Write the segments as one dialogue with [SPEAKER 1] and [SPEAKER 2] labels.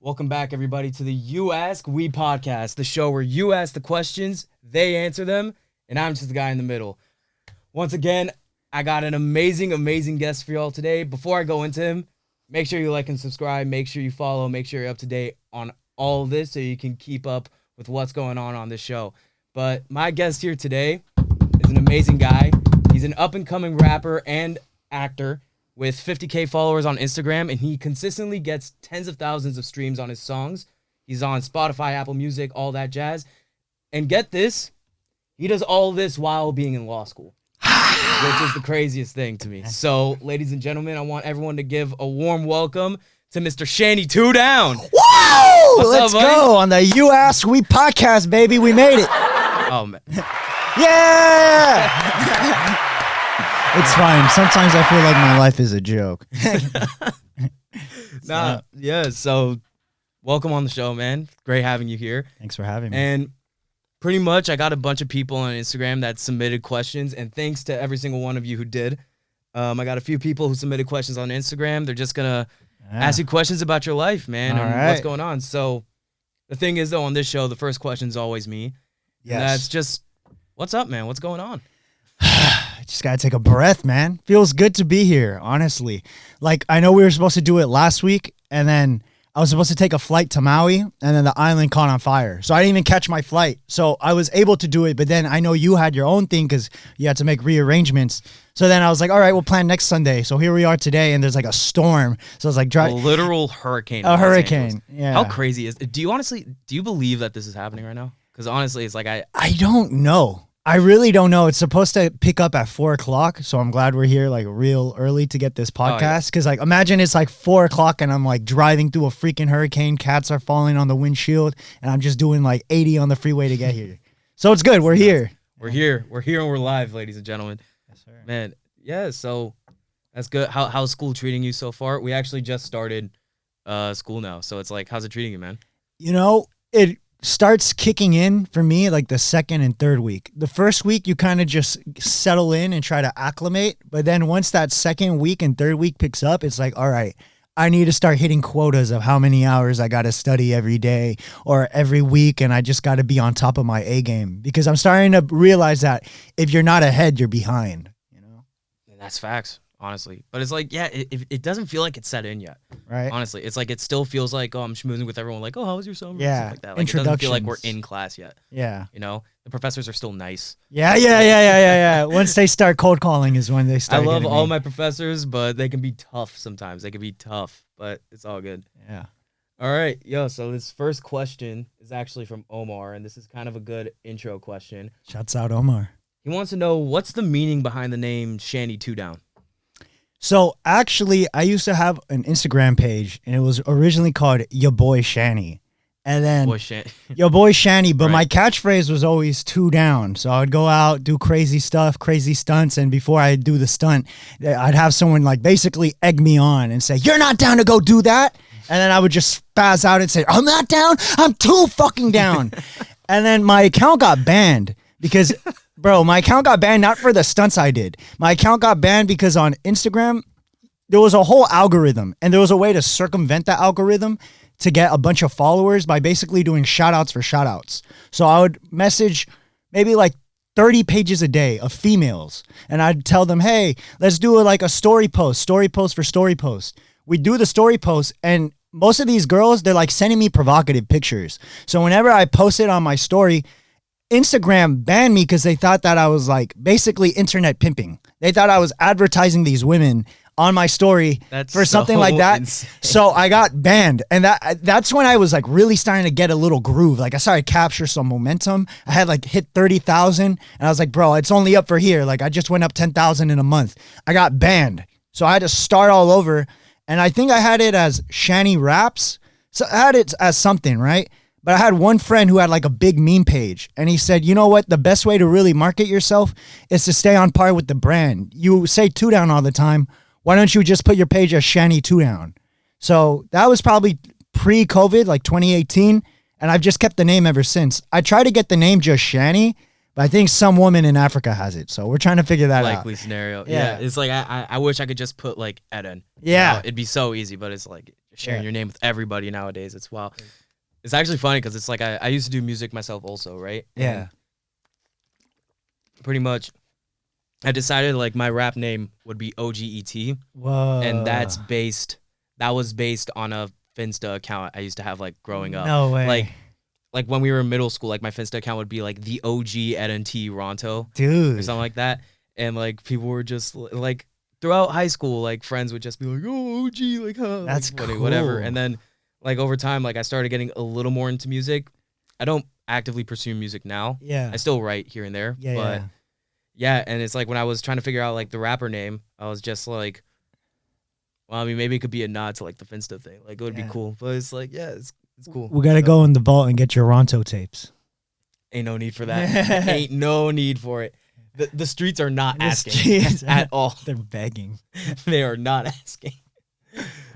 [SPEAKER 1] Welcome back, everybody, to the You Ask, We podcast, the show where you ask the questions, they answer them, and I'm just the guy in the middle. Once again, I got an amazing guest for y'all today. Before I go into him, make sure you like and subscribe, make sure you follow, make sure you're up to date on all of this so you can keep up with what's going on this show. But my guest here today is an amazing guy. He's an up-and-coming rapper and actor with 50K followers on Instagram, and he consistently gets tens of thousands of streams on his songs. He's on Spotify, Apple Music, all that jazz. And get this, he does all this while being in law school, which is the craziest thing to me. So, ladies and gentlemen, I want everyone to give a warm welcome to Mr. Shanny2Down.
[SPEAKER 2] Whoa! Let's go on the You Ask We podcast, baby. We made it.
[SPEAKER 1] Oh, man.
[SPEAKER 2] Yeah! It's fine. Sometimes I feel like my life is a joke.
[SPEAKER 1] So welcome on the show, man. Great having you here.
[SPEAKER 2] Thanks for having me.
[SPEAKER 1] And pretty much I got a bunch of people on Instagram that submitted questions, and thanks to every single one of you who did. I got a few people who submitted questions on Instagram. They're just going to ask you questions about your life, man, what's going on. So the thing is, though, on this show, the first question is always me. Yes. And that's just, what's up, man? What's going on?
[SPEAKER 2] Just gotta take a breath, man. Feels good to be here, honestly. Like, I know we were supposed to do it last week, and then I was supposed to take a flight to Maui, and then the island caught on fire. So I didn't even catch my flight. So I was able to do it, but then I know you had your own thing because you had to make rearrangements. So then I was like, all right, we'll plan next Sunday. So here we are today, and there's like a storm. So it's like
[SPEAKER 1] a literal hurricane.
[SPEAKER 2] A hurricane, yeah.
[SPEAKER 1] How crazy is it? Do you believe that this is happening right now? Because honestly, it's like I
[SPEAKER 2] don't know. I really don't know. It's supposed to pick up at 4 o'clock, so I'm glad we're here like real early to get this podcast. Because like, imagine it's like 4 o'clock and I'm like driving through a freaking hurricane. Cats are falling on the windshield, and I'm just doing like 80 on the freeway to get here. So it's good. We're here.
[SPEAKER 1] We're here. We're here and we're live, ladies and gentlemen.
[SPEAKER 2] Yes, sir.
[SPEAKER 1] Man, yeah. So that's good. How's school treating you so far? We actually just started school now, so it's like, how's it treating you, man?
[SPEAKER 2] You know, it starts kicking in for me like the second and third week. The first week you kind of just settle in and try to acclimate, but then once that second week and third week picks up, it's like, all right, I need to start hitting quotas of how many hours I got to study every day or every week, and I just got to be on top of my A game, because I'm starting to realize that if you're not ahead, you're behind, you know?
[SPEAKER 1] And that's facts, honestly. But it's like, yeah, it doesn't feel like it's set in yet.
[SPEAKER 2] Right.
[SPEAKER 1] Honestly, it's like it still feels like, oh, I'm schmoozing with everyone. Like, oh, how was your summer?
[SPEAKER 2] Yeah.
[SPEAKER 1] Stuff like that. Like, it doesn't feel like we're in class yet.
[SPEAKER 2] Yeah.
[SPEAKER 1] You know, the professors are still nice.
[SPEAKER 2] Yeah. Once they start cold calling is when they start.
[SPEAKER 1] I love all my professors, but they can be tough sometimes. They can be tough, but it's all good.
[SPEAKER 2] Yeah.
[SPEAKER 1] All right, so this first question is actually from Omar, and this is kind of a good intro question.
[SPEAKER 2] Shouts out Omar.
[SPEAKER 1] He wants to know, what's the meaning behind the name Shanny2Down?
[SPEAKER 2] So actually, I used to have an Instagram page, and it was originally called Your Boy Shanny. And then Your Boy Shanny, but my catchphrase was always 2 down. So I would go out, do crazy stuff, crazy stunts, and before I do the stunt, I'd have someone like basically egg me on and say, "You're not down to go do that?" And then I would just spaz out and say, "I'm not down, I'm too fucking down." And then my account got banned because bro, my account got banned not for the stunts I did. My account got banned because on Instagram, there was a whole algorithm, and there was a way to circumvent that algorithm to get a bunch of followers by basically doing shout-outs for shout-outs. So I would message maybe like 30 pages a day of females, and I'd tell them, hey, let's do a story post for story post. We do the story post, and most of these girls, they're like sending me provocative pictures. So whenever I post it on my story, Instagram banned me because they thought that I was like basically internet pimping. They thought I was advertising these women on my story for something like that. Insane. So I got banned, and that's when I was like really starting to get a little groove. Like I started to capture some momentum. I had like hit 30,000, and I was like, bro, it's only up for here. Like I just went up 10,000 in a month. I got banned, so I had to start all over. And I think I had it as Shanny Raps. So I had it as something, right? But I had one friend who had like a big meme page, and he said, you know what? The best way to really market yourself is to stay on par with the brand. You say 2 down all the time. Why don't you just put your page as Shanny2Down? So that was probably pre-COVID, like 2018. And I've just kept the name ever since. I tried to get the name just Shanny, but I think some woman in Africa has it. So we're trying to figure that out.
[SPEAKER 1] Likely scenario. Yeah. It's like, I wish I could just put like Eden.
[SPEAKER 2] Yeah.
[SPEAKER 1] It'd be so easy, but it's like sharing your name with everybody nowadays. It's wild. It's actually funny because it's like I used to do music myself also, right?
[SPEAKER 2] Yeah.
[SPEAKER 1] And pretty much, I decided like my rap name would be OGET.
[SPEAKER 2] Whoa.
[SPEAKER 1] And that was based on a Finsta account I used to have like growing up.
[SPEAKER 2] No way.
[SPEAKER 1] Like when we were in middle school, like my Finsta account would be like the OG Eden T Ronto.
[SPEAKER 2] Dude.
[SPEAKER 1] Or something like that. And like people were just like throughout high school, like friends would just be like, oh, OG, like, huh.
[SPEAKER 2] That's
[SPEAKER 1] like,
[SPEAKER 2] cool.
[SPEAKER 1] Whatever. And then like over time, like I started getting a little more into music. I don't actively pursue music now.
[SPEAKER 2] Yeah.
[SPEAKER 1] I still write here and there.
[SPEAKER 2] Yeah.
[SPEAKER 1] But yeah, and it's like when I was trying to figure out like the rapper name, I was just like, well, I mean, maybe it could be a nod to like the Finsta thing. Like it would be cool. But it's like, yeah, it's cool.
[SPEAKER 2] We gotta go in the vault and get your Ronto tapes.
[SPEAKER 1] Ain't no need for that. Ain't no need for it. The streets are not asking at all.
[SPEAKER 2] They're begging.
[SPEAKER 1] They are not asking.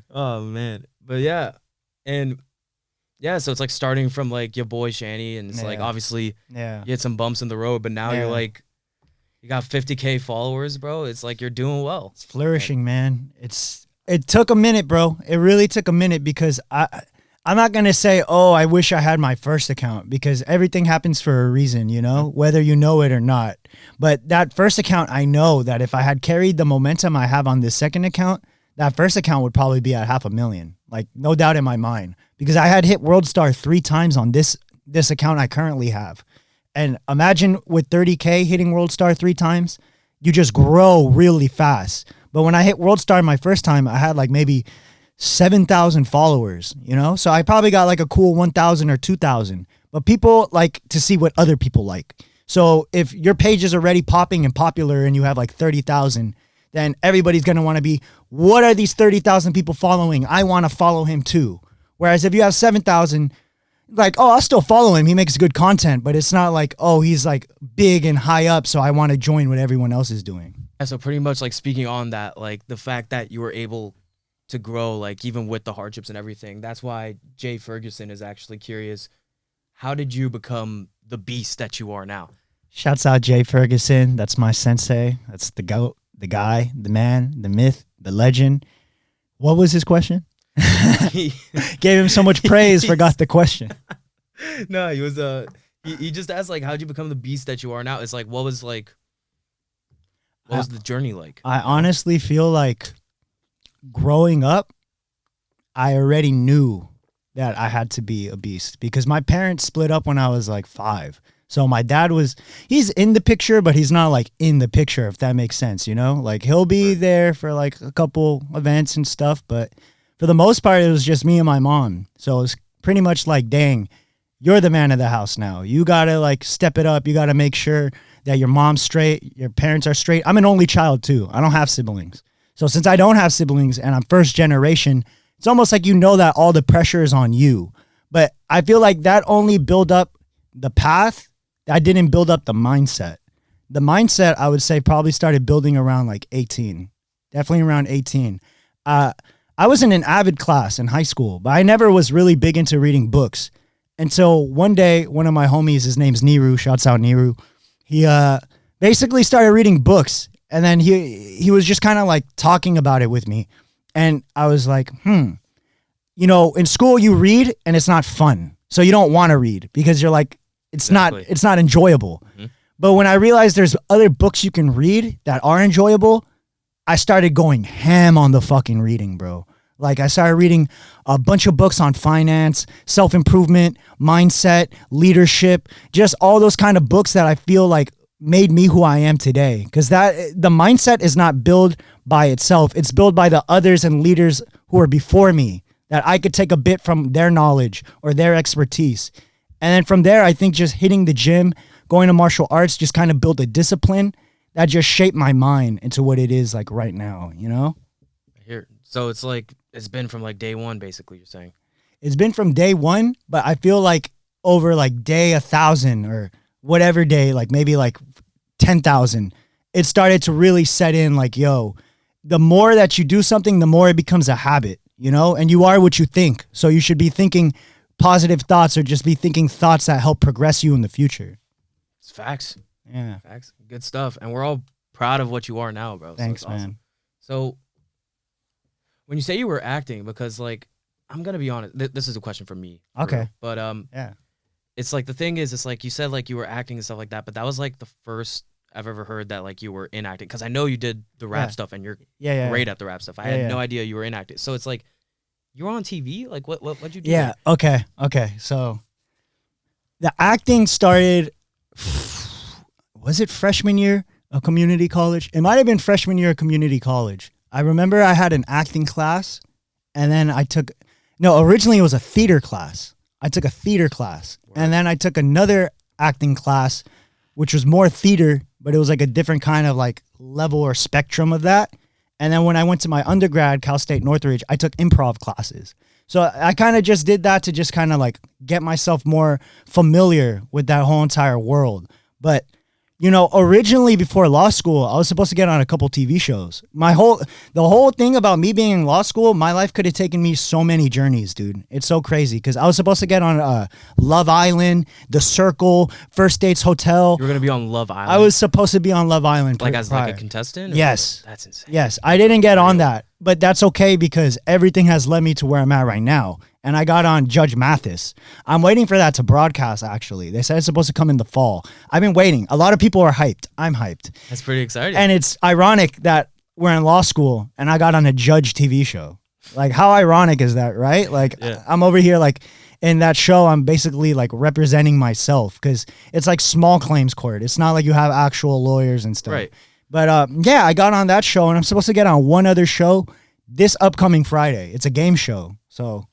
[SPEAKER 1] Oh man. But yeah. And yeah, so it's like starting from like your boy Shanny, and it's like obviously you had some bumps in the road, but now you're like, you got 50K followers, bro. It's like you're doing well.
[SPEAKER 2] It's flourishing, man. It took a minute, bro. It really took a minute because I'm not going to say, oh, I wish I had my first account, because everything happens for a reason, you know, whether you know it or not. But that first account, I know that if I had carried the momentum I have on this second account, that first account would probably be at 500,000. Like, no doubt in my mind, because I had hit World Star 3 times on this account I currently have. And imagine with 30K hitting World Star 3 times, you just grow really fast. But when I hit World Star my first time, I had like maybe 7,000 followers, you know? So I probably got like a cool 1,000 or 2,000. But people like to see what other people like. So if your page is already popping and popular and you have like 30,000, then everybody's going to want to be, what are these 30,000 people following? I want to follow him too. Whereas if you have 7,000, like, oh, I'll still follow him. He makes good content, but it's not like, oh, he's like big and high up, so I want to join what everyone else is doing.
[SPEAKER 1] Yeah, so pretty much like speaking on that, like the fact that you were able to grow, like even with the hardships and everything, that's why Jay Ferguson is actually curious. How did you become the beast that you are now?
[SPEAKER 2] Shouts out Jay Ferguson. That's my sensei. That's the goat, the guy, the man, the myth, the legend. What was his question? Gave him so much praise, forgot the question.
[SPEAKER 1] No, he was he just asked like, how'd you become the beast that you are now? It's like, what was the journey like?
[SPEAKER 2] I honestly feel like growing up, I already knew that I had to be a beast, because my parents split up when I was like 5. So my dad he's in the picture, but he's not like in the picture, if that makes sense, you know? Like he'll be there for like a couple events and stuff, but for the most part, it was just me and my mom. So it was pretty much like, dang, you're the man of the house now. You got to like step it up. You got to make sure that your mom's straight, your parents are straight. I'm an only child too. I don't have siblings. So since I don't have siblings and I'm first generation, it's almost like you know that all the pressure is on you. But I feel like that only built up the path. That didn't build up the mindset. The mindset, I would say, probably started building around like 18. Definitely around 18. I was in an avid class in high school, but I never was really big into reading books. Until one day, one of my homies, his name's Niru, shouts out Niru, he basically started reading books. And then he was just kind of like talking about it with me. And I was like, you know, in school you read and it's not fun. So you don't want to read because you're like, it's not enjoyable. Mm-hmm. But when I realized there's other books you can read that are enjoyable, I started going ham on the fucking reading, bro. Like I started reading a bunch of books on finance, self-improvement, mindset, leadership, just all those kind of books that I feel like made me who I am today. Because the mindset is not built by itself. It's built by the others and leaders who are before me, that I could take a bit from their knowledge or their expertise. And then from there, I think just hitting the gym, going to martial arts, just kind of built a discipline that just shaped my mind into what it is like right now, you know?
[SPEAKER 1] Here, so it's like, it's been from like day one, basically, you're saying.
[SPEAKER 2] It's been from day one, but I feel like over like day 1,000 or whatever day, like maybe like 10,000, it started to really set in like, yo, the more that you do something, the more it becomes a habit, you know? And you are what you think. So you should be thinking positive thoughts or just be thinking thoughts that help progress you in the future.
[SPEAKER 1] It's facts.
[SPEAKER 2] Yeah.
[SPEAKER 1] Facts. Good stuff. And we're all proud of what you are now, bro.
[SPEAKER 2] Thanks,
[SPEAKER 1] so awesome.
[SPEAKER 2] man.
[SPEAKER 1] So when you say you were acting, because like I'm gonna be honest. This is a question for me.
[SPEAKER 2] Okay.
[SPEAKER 1] Real. But
[SPEAKER 2] Yeah.
[SPEAKER 1] it's like the thing is, it's like you said, like you were acting and stuff like that. But that was like the first I've ever heard that like you were in acting, because I know you did the rap
[SPEAKER 2] Yeah.
[SPEAKER 1] stuff and you're
[SPEAKER 2] Yeah.
[SPEAKER 1] great at the rap stuff. I
[SPEAKER 2] Yeah,
[SPEAKER 1] had
[SPEAKER 2] yeah.
[SPEAKER 1] no idea you were in acting. So it's like you were on TV. Like what'd you do?
[SPEAKER 2] Yeah.
[SPEAKER 1] there?
[SPEAKER 2] Okay. So the acting started. Was it freshman year of community college? It might have been freshman year of community college. I remember I had an acting class, and then originally it was a theater class. I took a theater class, and then I took another acting class, which was more theater, but it was like a different kind of like level or spectrum of that. And then when I went to my undergrad, Cal State Northridge, I took improv classes. So I kind of just did that to just kind of like get myself more familiar with that whole entire world. But originally before law school, I was supposed to get on a couple TV shows. The whole thing about me being in law school, my life could have taken me so many journeys, dude. It's so crazy because I was supposed to get on Love Island, The Circle, First Dates Hotel.
[SPEAKER 1] You were gonna be on Love Island.
[SPEAKER 2] I was supposed to be on Love Island,
[SPEAKER 1] like as like a contestant.
[SPEAKER 2] Yes,
[SPEAKER 1] that's insane.
[SPEAKER 2] Yes, I didn't get on that, but that's okay because everything has led me to where I'm at right now. And I got on Judge Mathis. I'm waiting for that to broadcast, actually. They said it's supposed to come in the fall. I've been waiting. A lot of people are hyped. I'm hyped.
[SPEAKER 1] That's pretty exciting.
[SPEAKER 2] And it's ironic that we're in law school and I got on a Judge TV show. Like, how ironic is that, right? Like, yeah. I'm over here, like, in that show, I'm basically, like, representing myself because it's, like, small claims court. It's not like you have actual lawyers and stuff.
[SPEAKER 1] Right.
[SPEAKER 2] But, yeah, I got on that show, and I'm supposed to get on one other show this upcoming Friday. It's a game show, so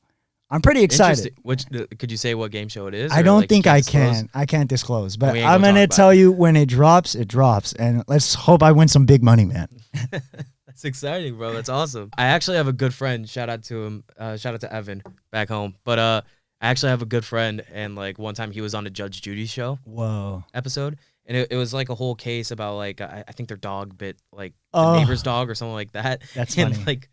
[SPEAKER 2] I'm pretty excited.
[SPEAKER 1] Which could you say what game show it is?
[SPEAKER 2] I don't think I can. I can't disclose, but I'm gonna tell you when it drops, and let's hope I win some big money, man.
[SPEAKER 1] That's exciting, bro. That's awesome. I actually have a good friend. Shout out to him. Shout out to Evan back home. But I actually have a good friend, and like one time he was on a Judge Judy show.
[SPEAKER 2] Whoa.
[SPEAKER 1] Episode, and it was like a whole case about like I think their dog bit like the neighbor's dog or something like that.
[SPEAKER 2] That's
[SPEAKER 1] and
[SPEAKER 2] funny.
[SPEAKER 1] Like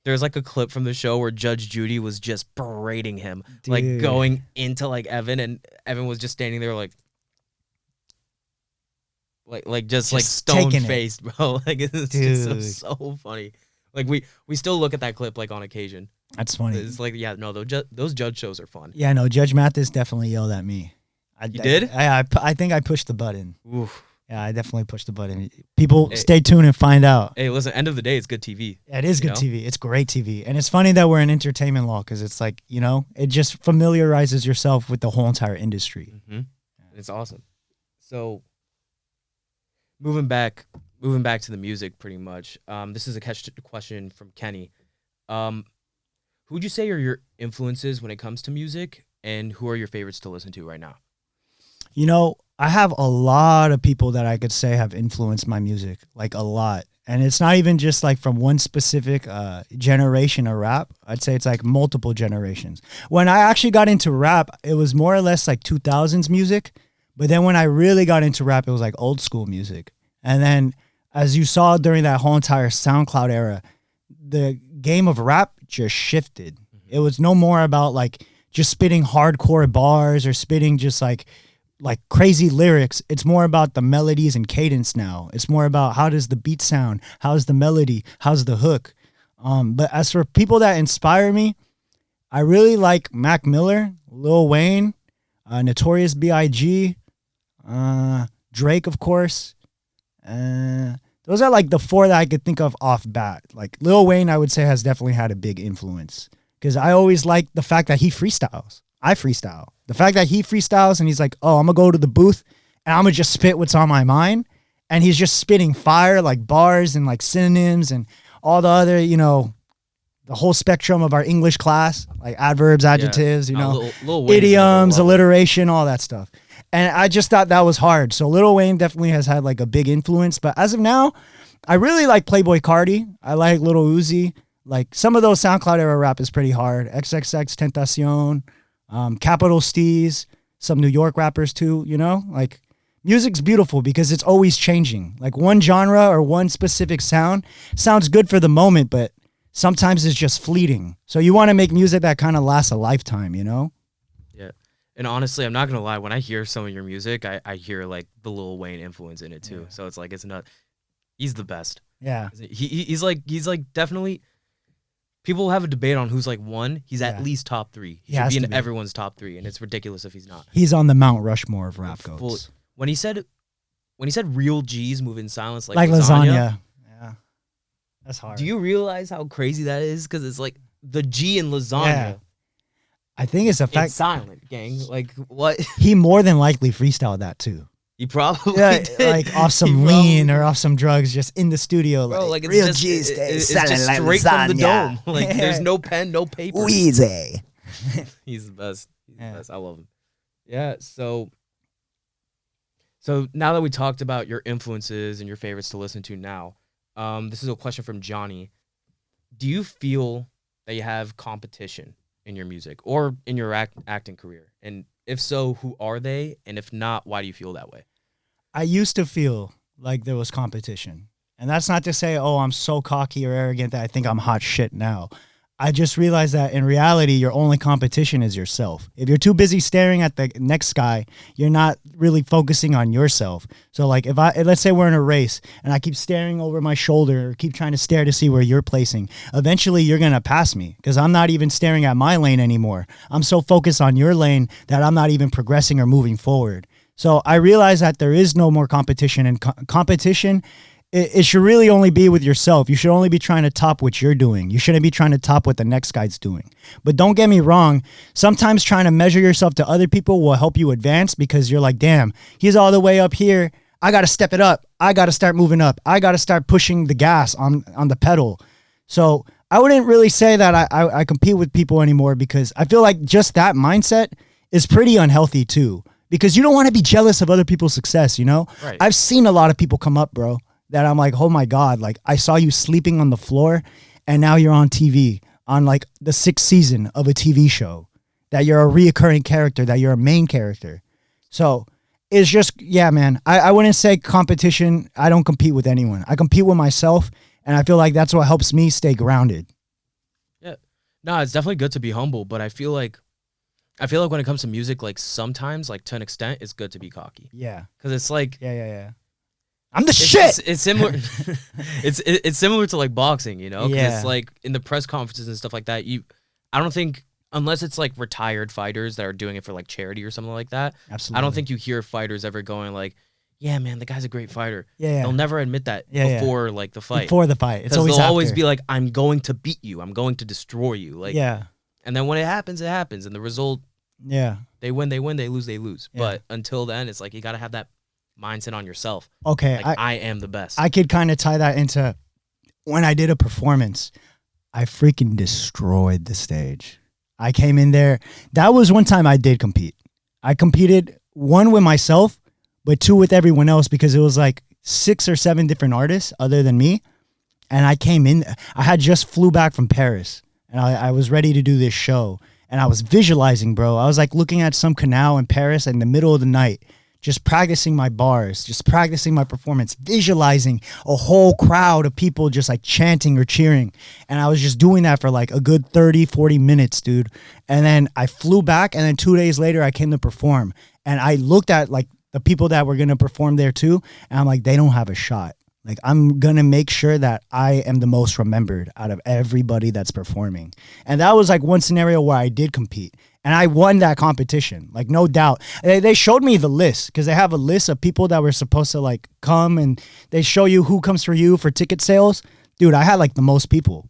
[SPEAKER 1] there's like a clip from the show where Judge Judy was just berating him,
[SPEAKER 2] Dude.
[SPEAKER 1] like going into like Evan, and Evan was just standing there like just like stone faced, bro. Like it's just so funny. Like we still look at that clip like on occasion.
[SPEAKER 2] That's funny.
[SPEAKER 1] It's like, yeah, no, those judge shows are fun.
[SPEAKER 2] Yeah, no, Judge Mathis definitely yelled at me.
[SPEAKER 1] You did?
[SPEAKER 2] I think I pushed the button.
[SPEAKER 1] Oof.
[SPEAKER 2] Yeah, I definitely pushed the button. People, stay tuned and find out.
[SPEAKER 1] Hey, listen, end of the day, it's good TV.
[SPEAKER 2] Yeah, it is good TV. It's great TV. And it's funny that we're in entertainment law because it's like, it just familiarizes yourself with the whole entire industry.
[SPEAKER 1] Mm-hmm. It's awesome. So moving back to the music pretty much. This is a question from Kenny. Who would you say are your influences when it comes to music, and who are your favorites to listen to right now?
[SPEAKER 2] I have a lot of people that I could say have influenced my music, like a lot. And it's not even just like from one specific generation of rap. I'd say it's like multiple generations. When I actually got into rap, it was more or less like 2000s music. But then when I really got into rap, it was like old school music. And then as you saw during that whole entire SoundCloud era, the game of rap just shifted. It was no more about like just spitting hardcore bars or spitting just like crazy lyrics. It's more about the melodies and cadence now. It's more about how does the beat sound? How's the melody? How's the hook? But as for people that inspire me, I really like Mac Miller, Lil Wayne, Notorious B.I.G., Drake, of course. Those are like the four that I could think of off bat. Like Lil Wayne, I would say has definitely had a big influence because I always like the fact that he freestyles. I freestyle. The fact that he freestyles and he's like, oh, I'm going to go to the booth and I'm going to just spit what's on my mind. And he's just spitting fire, like bars and like synonyms and all the other, the whole spectrum of our English class, like adverbs, adjectives,
[SPEAKER 1] Lil
[SPEAKER 2] idioms, alliteration, all that stuff. And I just thought that was hard. So Lil Wayne definitely has had like a big influence. But as of now, I really like Playboi Carti. I like Lil Uzi. Like some of those SoundCloud era rap is pretty hard. XXX Tentacion. Capital Steez, some New York rappers too, like music's beautiful because it's always changing. Like one genre or one specific sound sounds good for the moment, but sometimes it's just fleeting. So you want to make music that kind of lasts a lifetime,
[SPEAKER 1] Yeah. And honestly, I'm not going to lie. When I hear some of your music, I hear like the Lil Wayne influence in it too. Yeah. So it's like, he's the best.
[SPEAKER 2] Yeah.
[SPEAKER 1] He's like definitely, people have a debate on who's like one. He's at least top 3. He should be in everyone's top 3, and it's ridiculous if he's not.
[SPEAKER 2] He's on the Mount Rushmore of rap goats.
[SPEAKER 1] When he said real G's move in silence like
[SPEAKER 2] lasagna. Yeah. That's hard.
[SPEAKER 1] Do you realize how crazy that is? Because it's like the G in lasagna. Yeah.
[SPEAKER 2] I think it's a fact.
[SPEAKER 1] It's silent, gang. Like, what?
[SPEAKER 2] He more than likely freestyled that, too.
[SPEAKER 1] He probably did.
[SPEAKER 2] Like off some lean or off some drugs, just in the studio.
[SPEAKER 1] Bro, like it's real just, it's just like straight lasagna. From the dome. Like, there's no pen, no paper.
[SPEAKER 2] Easy.
[SPEAKER 1] He's the best. He's the best. I love him. Yeah, so now that we talked about your influences and your favorites to listen to now, this is a question from Johnny. Do you feel that you have competition in your music or in your acting career? And if so, who are they? And if not, why do you feel that way?
[SPEAKER 2] I used to feel like there was competition. And that's not to say, oh, I'm so cocky or arrogant that I think I'm hot shit now. I just realized that in reality, your only competition is yourself. If you're too busy staring at the next guy, you're not really focusing on yourself. So like let's say we're in a race and I keep staring over my shoulder or keep trying to stare to see where you're placing, eventually you're going to pass me because I'm not even staring at my lane anymore. I'm so focused on your lane that I'm not even progressing or moving forward. So I realized that there is no more competition, and competition, it should really only be with yourself. You should only be trying to top what you're doing. You shouldn't be trying to top what the next guy's doing. But don't get me wrong. Sometimes trying to measure yourself to other people will help you advance because you're like, damn, he's all the way up here. I got to step it up. I got to start moving up. I got to start pushing the gas on the pedal. So I wouldn't really say that I compete with people anymore because I feel like just that mindset is pretty unhealthy too. Because you don't want to be jealous of other people's success, you know?
[SPEAKER 1] Right.
[SPEAKER 2] I've seen a lot of people come up, bro, that I'm like, oh my God, like I saw you sleeping on the floor and now you're on TV on like the 6th season of a TV show, that you're a reoccurring character, that you're a main character. So it's just, yeah, man, I wouldn't say competition. I don't compete with anyone. I compete with myself, and I feel like that's what helps me stay grounded.
[SPEAKER 1] Yeah. No, it's definitely good to be humble, but I feel like when it comes to music, like sometimes, like to an extent, it's good to be cocky.
[SPEAKER 2] Yeah.
[SPEAKER 1] Because it's like...
[SPEAKER 2] Yeah. I'm the shit.
[SPEAKER 1] It's similar. it's similar to like boxing, you know. Because it's like in the press conferences and stuff like that. I don't think, unless it's like retired fighters that are doing it for like charity or something like that.
[SPEAKER 2] Absolutely.
[SPEAKER 1] I don't think you hear fighters ever going like, "Yeah, man, the guy's a great fighter."
[SPEAKER 2] Yeah.
[SPEAKER 1] They'll never admit that before like the fight.
[SPEAKER 2] Before the fight, it's always
[SPEAKER 1] they'll
[SPEAKER 2] after.
[SPEAKER 1] Always be like, "I'm going to beat you. I'm going to destroy you." Like
[SPEAKER 2] yeah.
[SPEAKER 1] And then when it happens, and the result.
[SPEAKER 2] Yeah.
[SPEAKER 1] They win. They lose. They lose. Yeah. But until then, it's like you got to have that mindset on yourself.
[SPEAKER 2] Okay.
[SPEAKER 1] Like, I am the best.
[SPEAKER 2] I could kind of tie that into when I did a performance. I freaking destroyed the stage. I came in there. That was one time I did compete. I competed, 1 with myself, but 2 with everyone else because it was like 6 or 7 different artists other than me. And I came in. I had just flew back from Paris and I was ready to do this show. And I was visualizing, bro. I was like looking at some canal in Paris in the middle of the night, just practicing my bars, just practicing my performance, visualizing a whole crowd of people just like chanting or cheering. And I was just doing that for like a good 30, 40 minutes, dude. And then I flew back, and then 2 days later I came to perform. And I looked at like the people that were going to perform there too. And I'm like, they don't have a shot. Like, I'm going to make sure that I am the most remembered out of everybody that's performing. And that was like one scenario where I did compete. And I won that competition, like no doubt. They showed me the list because they have a list of people that were supposed to like come, and they show you who comes for you for ticket sales. Dude, I had like the most people.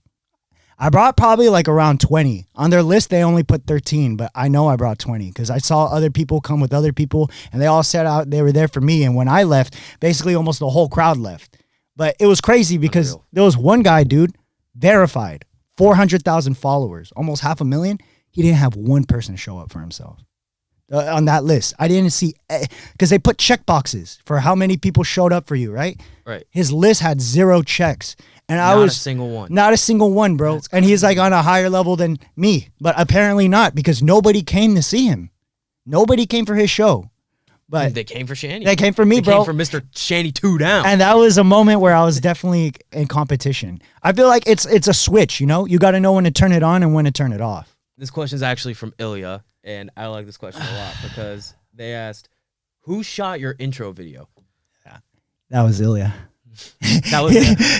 [SPEAKER 2] I brought probably like around 20. On their list, they only put 13, but I know I brought 20 because I saw other people come with other people, and they all said out they were there for me. And when I left, basically almost the whole crowd left. But it was crazy because there was one guy, dude, verified, 400,000 followers, almost 500,000. He didn't have one person show up for himself on that list. I didn't see, because they put check boxes for how many people showed up for you, right?
[SPEAKER 1] Right.
[SPEAKER 2] His list had 0 checks. And
[SPEAKER 1] not a single one.
[SPEAKER 2] Not a single one, bro. And he's like on a higher level than me. But apparently not, because nobody came to see him. Nobody came for his show. But
[SPEAKER 1] they came for Shanny.
[SPEAKER 2] They came for me, bro.
[SPEAKER 1] They came for Mr. Shanny2Down.
[SPEAKER 2] And that was a moment where I was definitely in competition. I feel like it's a switch, you know? You got to know when to turn it on and when to turn it off.
[SPEAKER 1] This question is actually from Ilya, and I like this question a lot because they asked, who shot your intro video?
[SPEAKER 2] Yeah, that was Ilya.
[SPEAKER 1] That was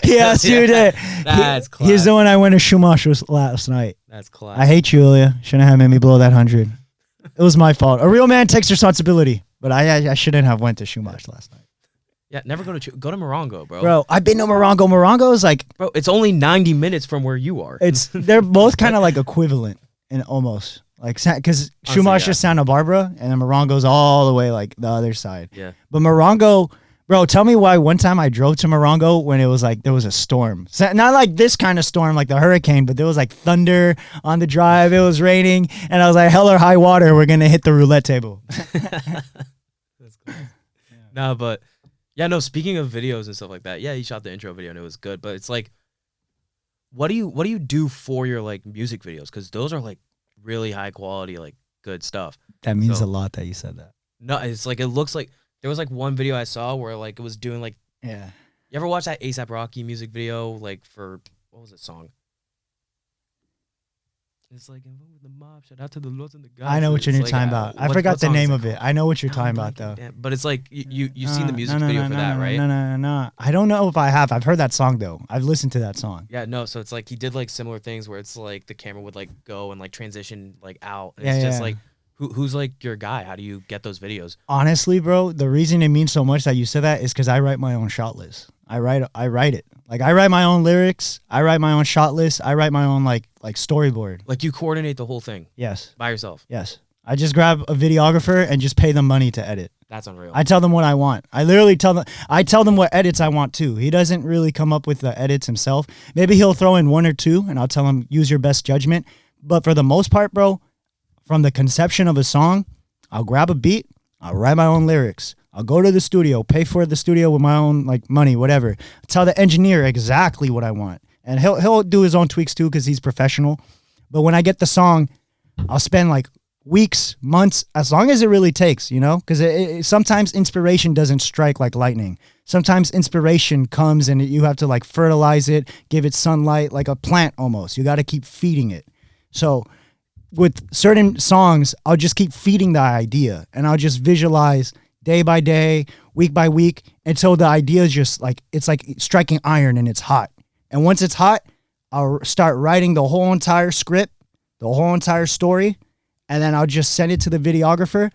[SPEAKER 2] he asked you to.
[SPEAKER 1] That's class.
[SPEAKER 2] He's the one I went to Schumacher last night.
[SPEAKER 1] That's class.
[SPEAKER 2] I hate Julia. Shouldn't have made me blow that 100. It was my fault. A real man takes responsibility, but I shouldn't have went to Schumacher last night.
[SPEAKER 1] Yeah, never go to Morongo, bro.
[SPEAKER 2] Bro, I've been to Morongo. Morongo is like,
[SPEAKER 1] bro, it's only 90 minutes from where you are.
[SPEAKER 2] They're both kind of like equivalent in almost like because Schumacher's Santa Barbara and then Morongo's all the way like the other side.
[SPEAKER 1] Yeah,
[SPEAKER 2] but Morongo, bro, tell me why one time I drove to Morongo when it was like there was a storm. So, not like this kind of storm, like the hurricane, but there was like thunder on the drive. It was raining, and I was like, hell or high water, we're gonna hit the roulette table.
[SPEAKER 1] That's cool. No, but. Yeah, no, speaking of videos and stuff like that, yeah, he shot the intro video and it was good, but it's like, what do you do for your like music videos? Because those are like really high quality, like good stuff.
[SPEAKER 2] That means a lot that you said that.
[SPEAKER 1] No, it's like, it looks like, there was like one video I saw where like it was doing like,
[SPEAKER 2] yeah.
[SPEAKER 1] You ever watch that A$AP Rocky music video, like for, what was that song? It's like, the mob, shout out to the lords and the guys.
[SPEAKER 2] I know what you're talking about. I forgot the name of it. I know what you're talking about, though.
[SPEAKER 1] But it's like, you've seen the music video for that, right?
[SPEAKER 2] No. I don't know if I have. I've heard that song, though. I've listened to that song.
[SPEAKER 1] Yeah, no, so it's like, he did like similar things where it's like, the camera would like go and like transition like out. And it's just like, who's like your guy? How do you get those videos? Honestly,
[SPEAKER 2] bro, the reason it means so much that you said that is because I write my own shot list. I write it. Like, I write my own lyrics. I write my own shot list. I write my own, like storyboard.
[SPEAKER 1] Like, you coordinate the whole thing?
[SPEAKER 2] Yes.
[SPEAKER 1] By yourself?
[SPEAKER 2] Yes. I just grab a videographer and just pay them money to edit.
[SPEAKER 1] That's unreal.
[SPEAKER 2] I tell them what I want. I literally tell them what edits I want, too. He doesn't really come up with the edits himself. Maybe he'll throw in one or two, and I'll tell him, use your best judgment. But for the most part, bro, from the conception of a song, I'll grab a beat, I'll write my own lyrics. I'll go to the studio, pay for the studio with my own like money, whatever. Tell the engineer exactly what I want. And he'll do his own tweaks too because he's professional. But when I get the song, I'll spend like weeks, months, as long as it really takes, you know? Because sometimes inspiration doesn't strike like lightning. Sometimes inspiration comes and you have to like fertilize it, give it sunlight, like a plant almost. You got to keep feeding it. So with certain songs, I'll just keep feeding the idea and I'll just visualize day by day, week by week, until the idea is just like, it's like striking iron and it's hot. And once it's hot, I'll start writing the whole entire script, the whole entire story, and then I'll just send it to the videographer,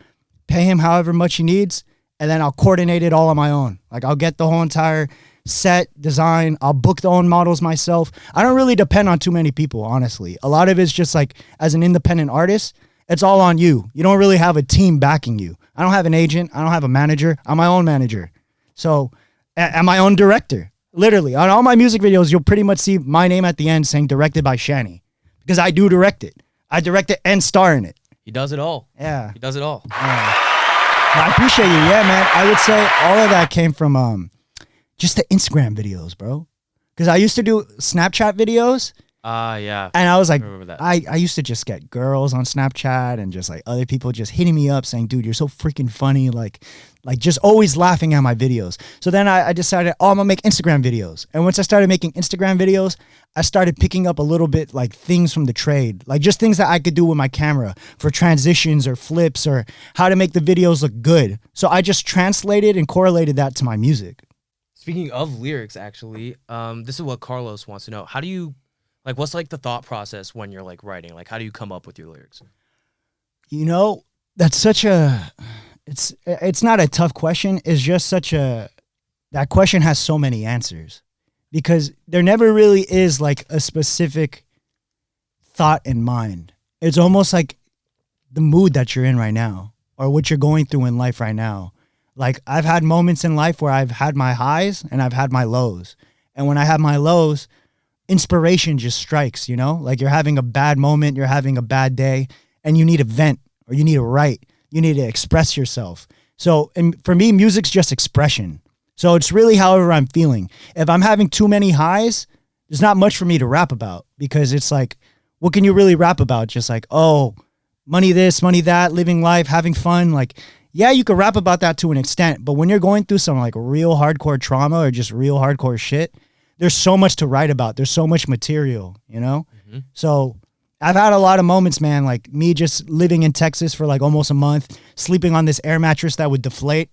[SPEAKER 2] pay him however much he needs, and then I'll coordinate it all on my own. Like, I'll get the whole entire set, design, I'll book the own models myself. I don't really depend on too many people, honestly. A lot of it's just like, as an independent artist, it's all on you. You don't really have a team backing you. I don't have an agent. I don't have a manager. I'm my own manager. So, and my own director. Literally, on all my music videos, you'll pretty much see my name at the end saying directed by Shanny. Because I do direct it. I direct it and star in it.
[SPEAKER 1] He does it all.
[SPEAKER 2] Yeah.
[SPEAKER 1] He does it all.
[SPEAKER 2] Yeah. I appreciate you. Yeah, man. I would say all of that came from just the Instagram videos, bro. Because I used to do Snapchat videos.
[SPEAKER 1] Yeah.
[SPEAKER 2] And I was like,
[SPEAKER 1] I remember that.
[SPEAKER 2] I used to just get girls on Snapchat and just like other people just hitting me up saying, dude, you're so freaking funny. Like just always laughing at my videos. So then I decided, I'm going to make Instagram videos. And once I started making Instagram videos, I started picking up a little bit like things from the trade, like just things that I could do with my camera for transitions or flips or how to make the videos look good. So I just translated and correlated that to my music.
[SPEAKER 1] Speaking of lyrics, actually, this is what Carlos wants to know. How do you, like, what's like the thought process when you're like writing? Like, how do you come up with your lyrics?
[SPEAKER 2] You know, that's such a, it's not a tough question. It's just that question has so many answers because there never really is like a specific thought in mind. It's almost like the mood that you're in right now or what you're going through in life right now. Like, I've had moments in life where I've had my highs and I've had my lows. And when I have my lows, inspiration just strikes, you know? Like, you're having a bad moment, you're having a bad day, and you need to vent or you need to write. You need to express yourself. So, and for me, music's just expression. So it's really however I'm feeling. If I'm having too many highs, there's not much for me to rap about because it's like, what can you really rap about? Just like, oh, money this, money that, living life, having fun. Like, yeah, you could rap about that to an extent, but when you're going through some like real hardcore trauma or just real hardcore shit, there's so much to write about. There's so much material, you know? Mm-hmm. So I've had a lot of moments, man, like me just living in Texas for like almost a month, sleeping on this air mattress that would deflate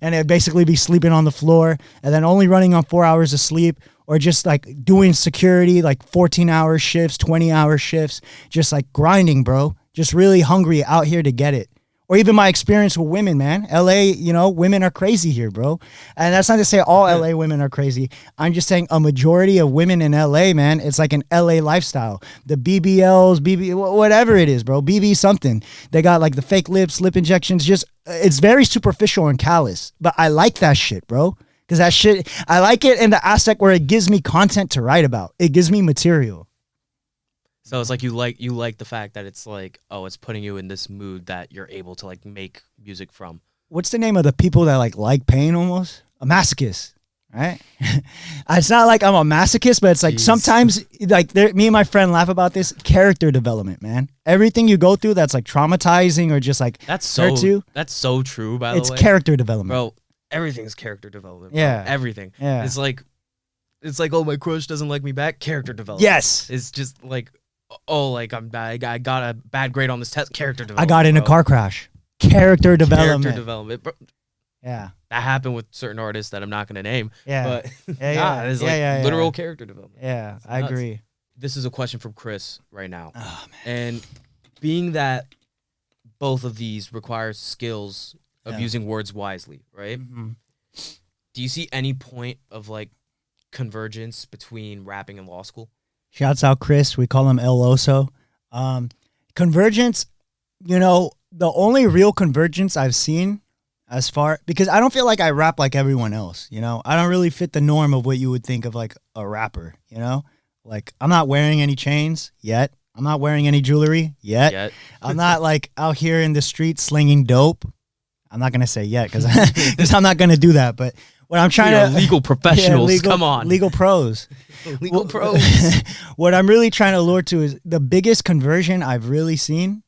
[SPEAKER 2] and it'd basically be sleeping on the floor and then only running on 4 hours of sleep, or just like doing security, like 14-hour shifts, 20-hour shifts, just like grinding, bro. Just really hungry out here to get it. Or even my experience with women, man. LA, women are crazy here, bro. And that's not to say all LA women are crazy. I'm just saying a majority of women in LA, man, it's like an LA lifestyle. The BBLs, whatever it is, bro. BB something. They got like the fake lips, lip injections. Just, it's very superficial and callous. But I like that shit, bro. Because that shit, I like it in the aspect where it gives me content to write about. It gives me material.
[SPEAKER 1] So it's like you like the fact that it's like, oh, it's putting you in this mood that you're able to like make music from.
[SPEAKER 2] What's the name of the people that like pain almost? A masochist, right? It's not like I'm a masochist, but it's like sometimes like me and my friend laugh about this character development, man. Everything you go through that's like traumatizing or just like hurts you.
[SPEAKER 1] That's so true, by the way.
[SPEAKER 2] It's character development.
[SPEAKER 1] Bro, everything's character development. Bro.
[SPEAKER 2] Yeah.
[SPEAKER 1] Everything.
[SPEAKER 2] Yeah.
[SPEAKER 1] It's like, oh, my crush doesn't like me back. Character development.
[SPEAKER 2] Yes.
[SPEAKER 1] It's just like, oh, like I'm bad. I got a bad grade on this test. Character development.
[SPEAKER 2] I got in a car crash. Character development.
[SPEAKER 1] Character development. Bro.
[SPEAKER 2] Yeah.
[SPEAKER 1] That happened with certain artists that I'm not going to name.
[SPEAKER 2] Yeah.
[SPEAKER 1] But
[SPEAKER 2] it's
[SPEAKER 1] like literal character development.
[SPEAKER 2] Yeah, I agree.
[SPEAKER 1] This is a question from Chris right now.
[SPEAKER 2] Oh, man.
[SPEAKER 1] And being that both of these require skills of using words wisely, right?
[SPEAKER 2] Mm-hmm.
[SPEAKER 1] Do you see any point of like convergence between rapping and law school?
[SPEAKER 2] Shouts out Chris. We call him El Oso. Convergence, the only real convergence I've seen because I don't feel like I rap like everyone else, I don't really fit the norm of what you would think of like a rapper, Like I'm not wearing any chains yet. I'm not wearing any jewelry yet. I'm not like out here in the street slinging dope. I'm not going to say yet because I'm not going to do that. But what I'm trying to
[SPEAKER 1] legal professionals, come on,
[SPEAKER 2] legal pros.
[SPEAKER 1] Legal pros.
[SPEAKER 2] What I'm really trying to lure to is the biggest conversion I've really seen,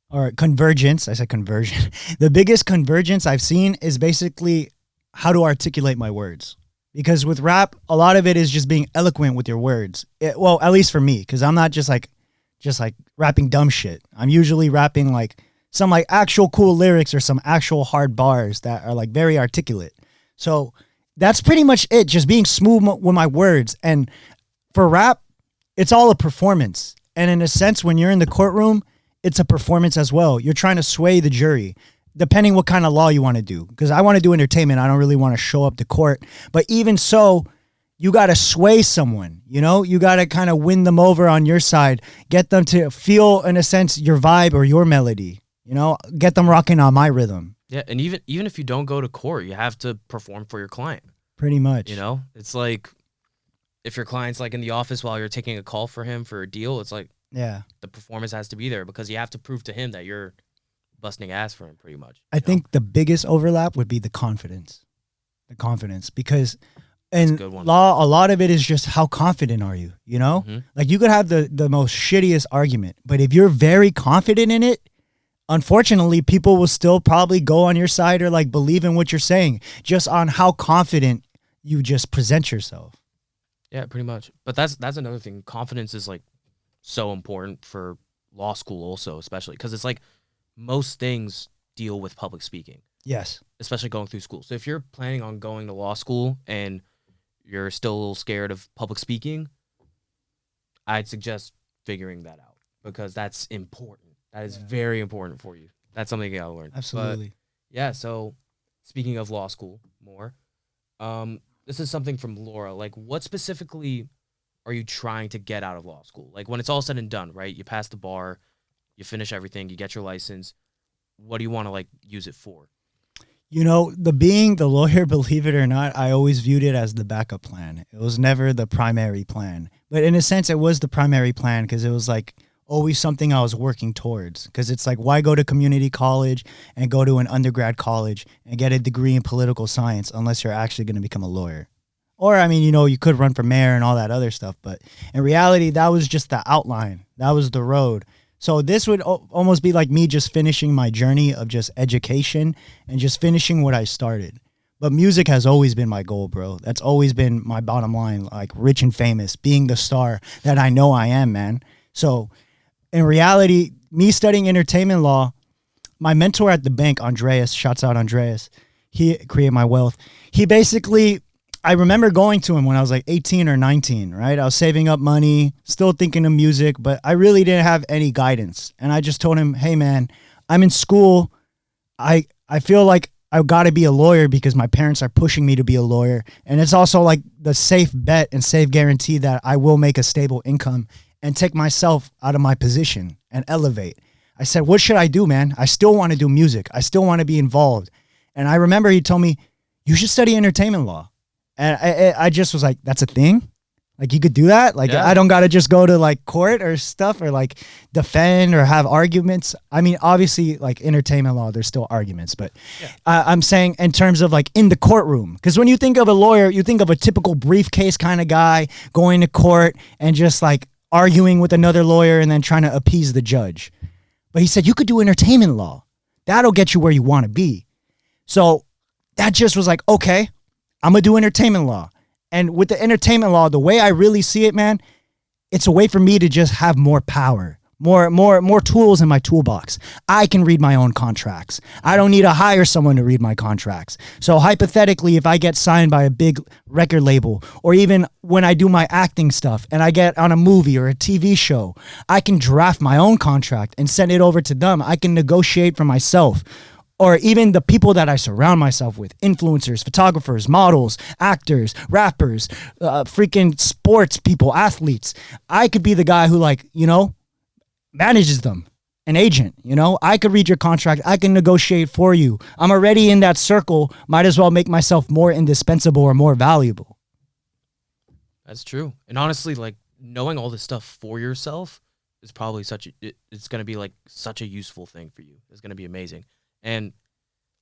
[SPEAKER 2] or convergence. I said conversion. The biggest convergence I've seen is basically how to articulate my words. Because with rap, a lot of it is just being eloquent with your words. Well, at least for me, because I'm not just like rapping dumb shit. I'm usually rapping like some like actual cool lyrics or some actual hard bars that are like very articulate. So that's pretty much it, just being smooth with my words. And for rap, it's all a performance. And in a sense, when you're in the courtroom, it's a performance as well. You're trying to sway the jury, depending what kind of law you want to do. Because I want to do entertainment. I don't really want to show up to court. But even so, you got to sway someone, You got to kind of win them over on your side. Get them to feel, in a sense, your vibe or your melody. Get them rocking on my rhythm.
[SPEAKER 1] Yeah, and even if you don't go to court, you have to perform for your client.
[SPEAKER 2] Pretty much.
[SPEAKER 1] It's like if your client's like in the office while you're taking a call for him for a deal, it's like the performance has to be there because you have to prove to him that you're busting ass for him pretty much.
[SPEAKER 2] I think the biggest overlap would be the confidence. Because in law, a lot of it is just how confident are you,
[SPEAKER 1] Mm-hmm.
[SPEAKER 2] Like you could have the most shittiest argument, but if you're very confident in it, unfortunately, people will still probably go on your side or like believe in what you're saying just on how confident you just present yourself.
[SPEAKER 1] Yeah, pretty much. But that's another thing. Confidence is like so important for law school also, especially because it's like most things deal with public speaking.
[SPEAKER 2] Yes.
[SPEAKER 1] Especially going through school. So if you're planning on going to law school and you're still a little scared of public speaking, I'd suggest figuring that out because that's important. That is very important for you. That's something you gotta learn.
[SPEAKER 2] Absolutely.
[SPEAKER 1] But, yeah, so speaking of law school more, this is something from Laura. Like, what specifically are you trying to get out of law school? Like, when it's all said and done, right? You pass the bar, you finish everything, you get your license. What do you want to, like, use it for?
[SPEAKER 2] Being the lawyer, believe it or not, I always viewed it as the backup plan. It was never the primary plan. But in a sense, it was the primary plan because it was, like, always something I was working towards because it's like, why go to community college and go to an undergrad college and get a degree in political science unless you're actually going to become a lawyer? Or, I mean, you could run for mayor and all that other stuff. But in reality, that was just the outline. That was the road. So this would almost be like me just finishing my journey of just education and just finishing what I started. But music has always been my goal, bro. That's always been my bottom line, like rich and famous, being the star that I know I am, man. So in reality, me studying entertainment law, my mentor at the bank, Andreas, shouts out Andreas, he created my wealth. He basically, I remember going to him when I was like 18 or 19, right? I was saving up money, still thinking of music, but I really didn't have any guidance. And I just told him, hey man, I'm in school. I feel like I got to be a lawyer because my parents are pushing me to be a lawyer. And it's also like the safe bet and safe guarantee that I will make a stable income and take myself out of my position and elevate. I said, what should I do, man? I still want to do music. I still want to be involved. And I remember he told me, you should study entertainment law. And I just was like, that's a thing? Like you could do that? Like I don't got to just go to like court or stuff or like defend or have arguments. I mean, obviously like entertainment law, there's still arguments, but I'm saying in terms of like in the courtroom, because when you think of a lawyer, you think of a typical briefcase kind of guy going to court and just like arguing with another lawyer and then trying to appease the judge. But he said, you could do entertainment law. That'll get you where you want to be. So that just was like, okay, I'm going to do entertainment law. And with the entertainment law, the way I really see it, man, it's a way for me to just have more power, more tools in my toolbox. I can read my own contracts. I don't need to hire someone to read my contracts. So hypothetically, if I get signed by a big record label, or even when I do my acting stuff and I get on a movie or a TV show, I can draft my own contract and send it over to them. I can negotiate for myself. Or even the people that I surround myself with, influencers, photographers, models, actors, rappers, freaking sports people, athletes. I could be the guy who like, you know, manages them, an agent, you know. I could read your contract. I can negotiate for you. I'm already in that circle. Might as well make myself more indispensable or more valuable.
[SPEAKER 1] That's true. And honestly, like knowing all this stuff for yourself is probably it's going to be like such a useful thing for you. It's going to be amazing. And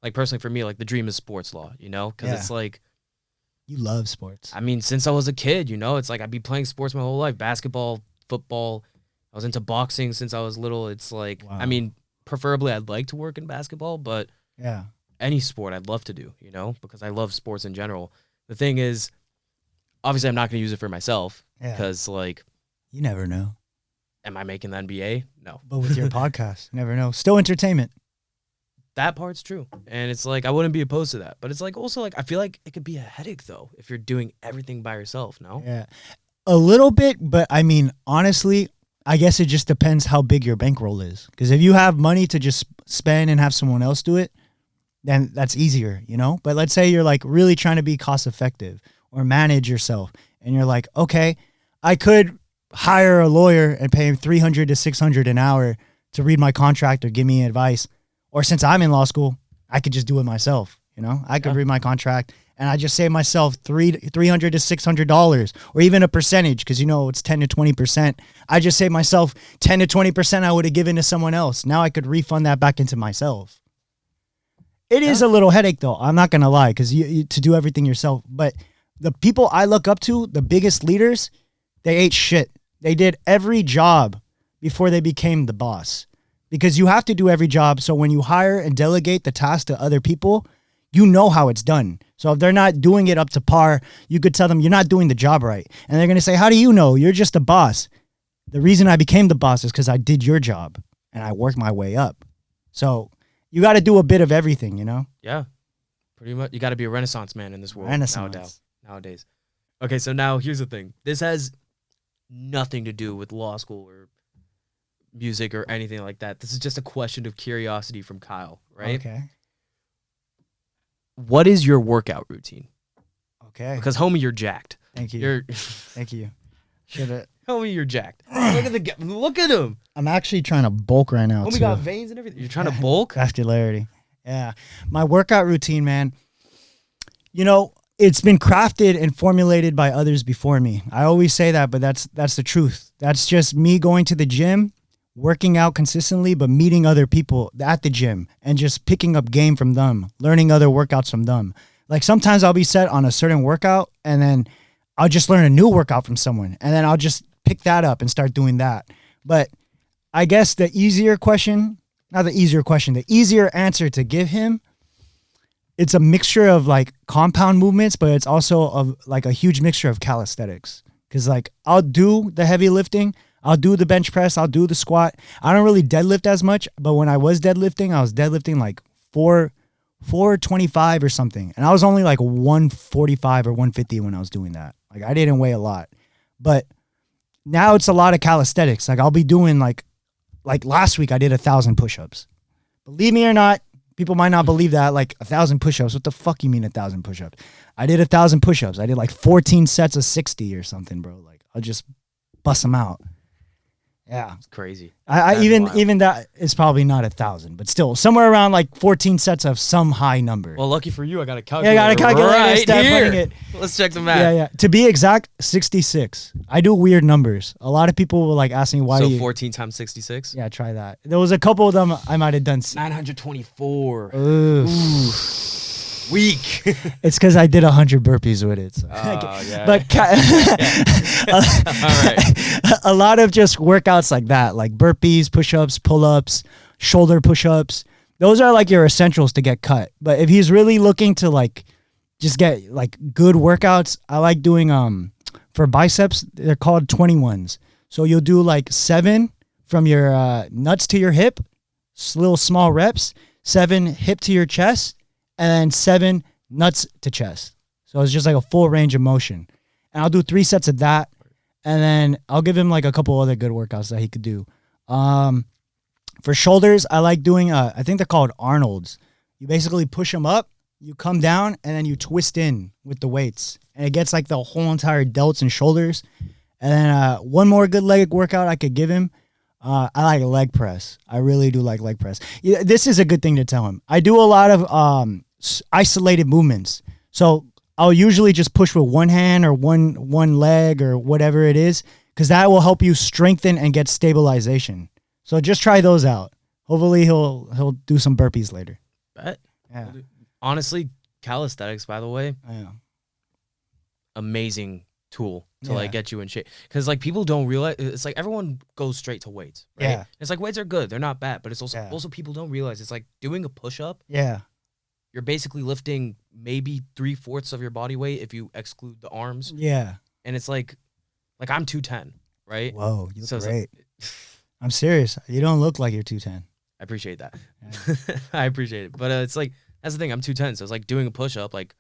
[SPEAKER 1] like personally for me, like the dream is sports law, you know, because it's like,
[SPEAKER 2] you love sports.
[SPEAKER 1] I mean, since I was a kid, you know, it's like I'd be playing sports my whole life, basketball, football. I was into boxing since I was little. It's like, wow. I mean, preferably I'd like to work in basketball, but any sport I'd love to do, you know, because I love sports in general. The thing is, obviously I'm not going to use it for myself because like,
[SPEAKER 2] you never know.
[SPEAKER 1] Am I making the NBA? No.
[SPEAKER 2] But with your podcast, you never know. Still entertainment.
[SPEAKER 1] That part's true. And it's like, I wouldn't be opposed to that. But it's like, also like, I feel like it could be a headache though, if you're doing everything by yourself, no?
[SPEAKER 2] Yeah. A little bit, but I mean, honestly, I guess it just depends how big your bankroll is. Because if you have money to just spend and have someone else do it, then that's easier, you know? But let's say you're like really trying to be cost effective or manage yourself. And you're like, okay, I could hire a lawyer and pay him $300 to $600 an hour to read my contract or give me advice. Or since I'm in law school, I could just do it myself. You know, I could read my contract and I just save myself $300 to $600 or even a percentage because, you know, it's 10 to 20%. I just save myself 10 to 20% I would have given to someone else. Now I could refund that back into myself. It is a little headache, though. I'm not going to lie because you to do everything yourself. But the people I look up to, the biggest leaders, they ate shit. They did every job before they became the boss. Because you have to do every job. So when you hire and delegate the task to other people, you know how it's done. So if they're not doing it up to par, you could tell them you're not doing the job right. And they're going to say, how do you know? You're just a boss. The reason I became the boss is because I did your job and I worked my way up. So you got to do a bit of everything, you know?
[SPEAKER 1] Yeah, pretty much. You got to be a Renaissance man in this world nowadays. Okay, so now here's the thing. This has nothing to do with law school or music or anything like that. This is just a question of curiosity from Kyle, right?
[SPEAKER 2] Okay.
[SPEAKER 1] What is your workout routine?
[SPEAKER 2] Okay.
[SPEAKER 1] Because homie, you're jacked.
[SPEAKER 2] Thank you. Thank you.
[SPEAKER 1] Homie, you're jacked. Look at him.
[SPEAKER 2] I'm actually trying to bulk right now.
[SPEAKER 1] Homie got veins and everything. You're trying to bulk?
[SPEAKER 2] Vascularity. Yeah. My workout routine, man. You know, it's been crafted and formulated by others before me. I always say that, but that's the truth. That's just me going to the gym, working out consistently, but meeting other people at the gym and just picking up game from them, learning other workouts from them. Like sometimes I'll be set on a certain workout and then I'll just learn a new workout from someone and then I'll just pick that up and start doing that. But I guess the easier answer to give him, it's a mixture of like compound movements, but it's also of like a huge mixture of calisthenics. Cause like I'll do the heavy lifting, I'll do the bench press. I'll do the squat. I don't really deadlift as much, but when I was deadlifting, I was deadlifting like 425 or something. And I was only like 145 or 150 when I was doing that. Like I didn't weigh a lot. But now it's a lot of calisthenics. Like I'll be doing like last week I did 1,000 push-ups. Believe me or not, people might not believe that. Like 1,000 push-ups. What the fuck you mean 1,000 push-ups? I did 1,000 push-ups. I did like 14 sets of 60 or something, bro. Like I'll just bust them out. Yeah,
[SPEAKER 1] it's crazy.
[SPEAKER 2] I even that is probably not 1,000, but still somewhere around like 14 sets of some high number.
[SPEAKER 1] Well, lucky for you, I got a calculator.
[SPEAKER 2] Yeah, I got a calculator
[SPEAKER 1] right here.
[SPEAKER 2] It.
[SPEAKER 1] Let's check the math.
[SPEAKER 2] Yeah. To be exact, 66. I do weird numbers. A lot of people will like ask me why.
[SPEAKER 1] So 14 times 66.
[SPEAKER 2] Yeah, try that. There was a couple of them I might have done.
[SPEAKER 1] 924.
[SPEAKER 2] Ooh.
[SPEAKER 1] Weak.
[SPEAKER 2] It's because I did 100 burpees with it. So.
[SPEAKER 1] Yeah.
[SPEAKER 2] But
[SPEAKER 1] all right.
[SPEAKER 2] A lot of just workouts like that, like burpees, push-ups, pull-ups, shoulder push-ups. Those are like your essentials to get cut. But if he's really looking to like just get like good workouts, I like doing for biceps, they're called 21s. So you'll do like 7 from your nuts to your hip, little small reps, 7 hip to your chest, and then 7 nuts to chest. So it's just like a full range of motion. And I'll do 3 sets of that. And then I'll give him like a couple other good workouts that he could do. For shoulders, I like doing, I think they're called Arnold's. You basically push them up, you come down, and then you twist in with the weights. And it gets like the whole entire delts and shoulders. And then one more good leg workout I could give him. I like leg press. I really do like leg press. Yeah, this is a good thing to tell him. I do a lot of isolated movements. So I'll usually just push with one hand or one leg or whatever it is, because that will help you strengthen and get stabilization. So just try those out. Hopefully he'll do some burpees later.
[SPEAKER 1] Bet.
[SPEAKER 2] Yeah.
[SPEAKER 1] Honestly, calisthenics, by the way,
[SPEAKER 2] Yeah.
[SPEAKER 1] amazing tool to like get you in shape, because like people don't realize, it's like everyone goes straight to weights, right?
[SPEAKER 2] Yeah.
[SPEAKER 1] It's like weights are good, they're not bad, but it's also people don't realize it's like doing a push-up.
[SPEAKER 2] Yeah.
[SPEAKER 1] You're basically lifting maybe 3/4 of your body weight if you exclude the arms.
[SPEAKER 2] Yeah.
[SPEAKER 1] And it's like I'm 210, right?
[SPEAKER 2] Whoa, you look
[SPEAKER 1] So
[SPEAKER 2] great. I'm serious. You don't look like you're 210.
[SPEAKER 1] I appreciate that.
[SPEAKER 2] Yeah.
[SPEAKER 1] I appreciate it. But it's like, that's the thing, I'm 210, so it's like doing a push-up, like,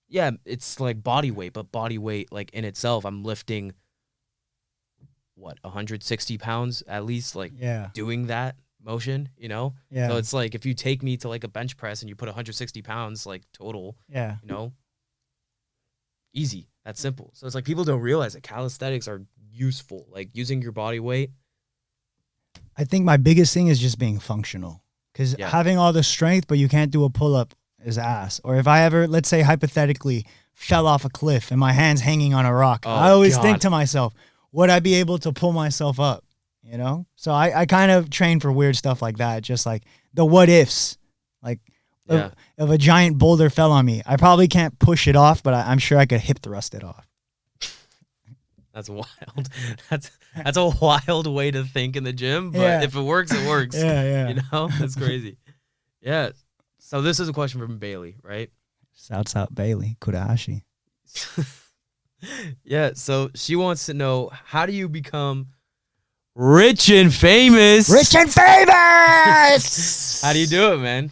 [SPEAKER 1] yeah, it's like body weight, but body weight, like in itself, I'm lifting, 160 pounds at least, like doing that motion, you know?
[SPEAKER 2] Yeah.
[SPEAKER 1] So it's like, if you take me to like a bench press and you put 160 pounds, like total,
[SPEAKER 2] Yeah.
[SPEAKER 1] you know, easy. That's simple. So it's like people don't realize that calisthenics are useful, like using your body weight.
[SPEAKER 2] I think my biggest thing is just being functional, because having all the strength, but you can't do a pull-up is ass. Or if I ever, let's say hypothetically, fell off a cliff and my hand's hanging on a rock, I always think to myself, would I be able to pull myself up? You know? So I kind of train for weird stuff like that, just like the what ifs. Like if a giant boulder fell on me, I probably can't push it off, but I'm sure I could hip thrust it off.
[SPEAKER 1] That's wild. That's a wild way to think in the gym, but if it works, it works.
[SPEAKER 2] Yeah.
[SPEAKER 1] You know? That's crazy. Yeah. So this is a question from Bailey, right?
[SPEAKER 2] Shouts out Bailey, Kurahashi.
[SPEAKER 1] Yeah, so she wants to know, how do you become rich and famous?
[SPEAKER 2] Rich and famous!
[SPEAKER 1] How do you do it, man?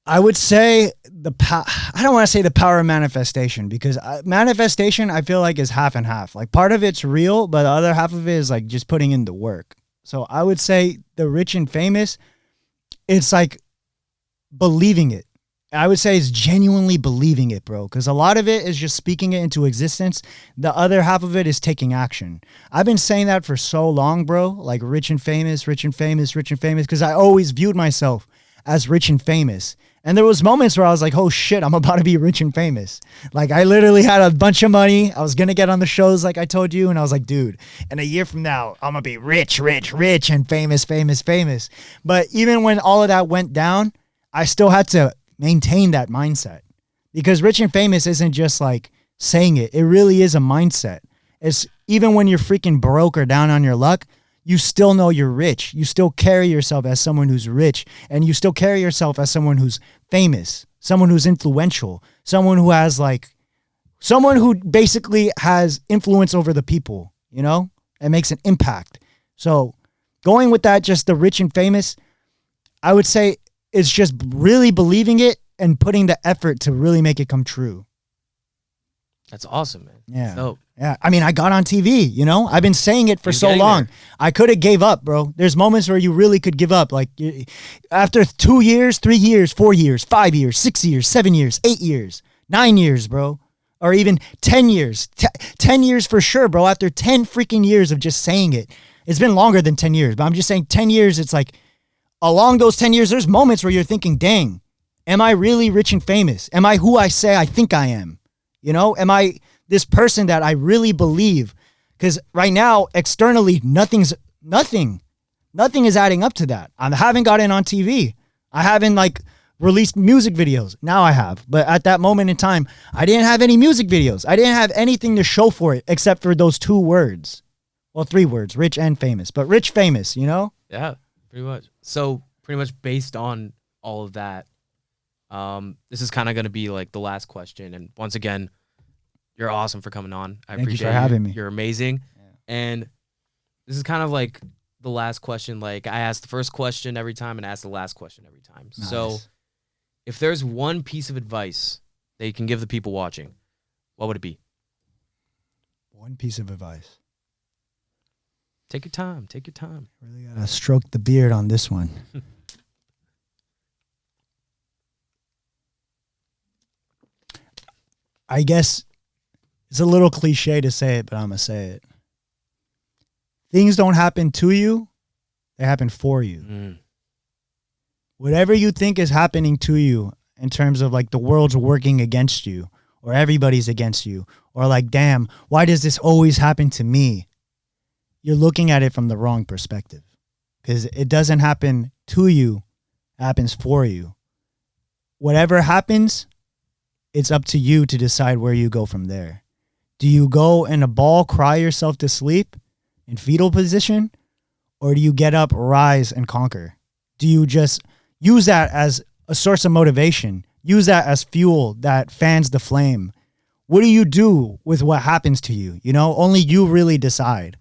[SPEAKER 2] I would say I don't want to say the power of manifestation, because manifestation, I feel like, is half and half. Like part of it's real, but the other half of it is like just putting in the work. So I would say the rich and famous, it's like believing it. I would say it's genuinely believing it, bro, because a lot of it is just speaking it into existence. The other half of it is taking action. I've been saying that for so long, bro, like rich and famous, rich and famous, rich and famous, because I always viewed myself as rich and famous. And there was moments where I was like, oh shit, I'm about to be rich and famous. Like I literally had a bunch of money. I was going to get on the shows like I told you. And I was like, dude, in a year from now, I'm going to be rich, rich, rich and famous, famous, famous. But even when all of that went down, I still had to maintain that mindset, because rich and famous isn't just like saying it. It really is a mindset. It's even when you're freaking broke or down on your luck, you still know you're rich. You still carry yourself as someone who's rich, and you still carry yourself as someone who's famous, someone who's influential, someone who basically has influence over the people. you know? It makes an impact. So going with that, just the rich and famous, I would say it's just really believing it and putting the effort to really make it come true.
[SPEAKER 1] That's awesome, man.
[SPEAKER 2] Yeah.
[SPEAKER 1] Dope.
[SPEAKER 2] Yeah. I mean, I got on TV, you know, I've been saying it for so long. There. I could have gave up, bro. There's moments where you really could give up. Like after 2 years, 3 years, 4 years, 5 years, 6 years, 7 years, 8 years, 9 years, bro. Or even 10 years. 10 years for sure, bro. After 10 freaking years of just saying it. It's been longer than 10 years, but I'm just saying 10 years, it's like along those 10 years, there's moments where you're thinking, dang, am I really rich and famous? Am I who I say I think I am? You know, am I this person that I really believe? Because right now, externally, nothing is adding up to that. I haven't gotten on TV. I haven't released music videos. Now I have. But at that moment in time, I didn't have any music videos. I didn't have anything to show for it except for those 2 words. Well, 3 words, rich and famous. But rich, famous, you know?
[SPEAKER 1] Yeah, pretty much. So pretty much based on all of that, this is kind of going to be like the last question. And once again, you're awesome for coming on. I appreciate
[SPEAKER 2] you for having me.
[SPEAKER 1] You're amazing. Yeah. And this is kind of like the last question. Like I ask the first question every time and ask the last question every time. Nice. So if there's one piece of advice that you can give the people watching, what would it be?
[SPEAKER 2] One piece of advice.
[SPEAKER 1] Take your time. Take your time.
[SPEAKER 2] Really got to stroke the beard on this one. I guess it's a little cliche to say it, but I'm going to say it. Things don't happen to you. They happen for you. Mm. Whatever you think is happening to you in terms of like the world's working against you or everybody's against you or like, damn, why does this always happen to me? You're looking at it from the wrong perspective because it doesn't happen to you. It happens for you. Whatever happens, it's up to you to decide where you go from there. Do you go in a ball, cry yourself to sleep in fetal position? Or do you get up, rise, and conquer? Do you just use that as a source of motivation? Use that as fuel that fans the flame? What do you do with what happens to you? You know, only you really decide.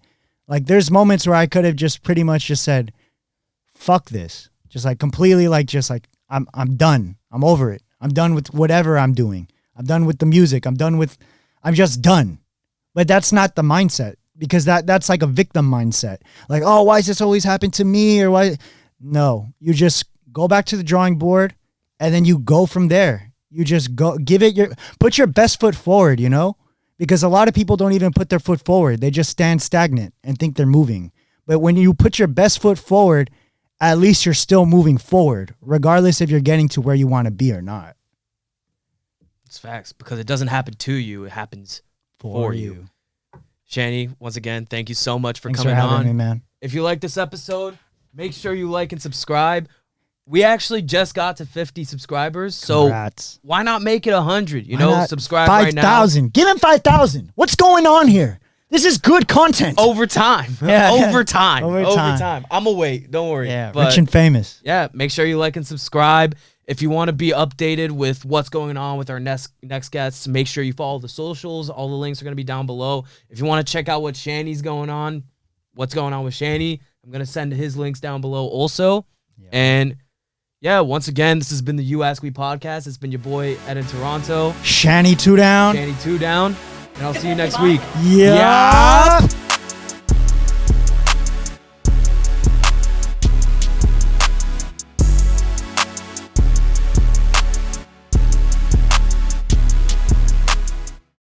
[SPEAKER 2] Like there's moments where I could have just pretty much just said, fuck this. Just like completely I'm done. I'm over it. I'm done with whatever I'm doing. I'm done with the music. I'm just done. But that's not the mindset because that's like a victim mindset. Like, oh, why does this always happen to me? Or why? No, you just go back to the drawing board and then you go from there. You just go put your best foot forward, you know, because a lot of people don't even put their foot forward. They just stand stagnant and think they're moving. But when you put your best foot forward, at least you're still moving forward, regardless if you're getting to where you want to be or not.
[SPEAKER 1] It's facts because it doesn't happen to you. It happens for you. Shanny, once again, thank you so much for coming on. Thanks for having me, man. If you like this episode, make sure you like and subscribe. We actually just got to 50 subscribers,
[SPEAKER 2] Congrats.
[SPEAKER 1] So why not make it 100? You know, subscribe
[SPEAKER 2] 5,
[SPEAKER 1] right now.
[SPEAKER 2] 5,000. Give him 5,000. What's going on here? This is good content.
[SPEAKER 1] Over time.
[SPEAKER 2] Yeah,
[SPEAKER 1] Over time. I'm going to wait. Don't worry.
[SPEAKER 2] Yeah, rich and famous.
[SPEAKER 1] Yeah, make sure you like and subscribe. If you want to be updated with what's going on with our next guests, make sure you follow the socials. All the links are going to be down below. If you want to check out what's going on with Shanny, I'm going to send his links down below also. Yeah. And yeah, once again, this has been the You Ask Me podcast. It's been your boy, Ed in Toronto.
[SPEAKER 2] Shanny2Down.
[SPEAKER 1] Shanny2Down. And I'll see you next week.
[SPEAKER 2] Yeah.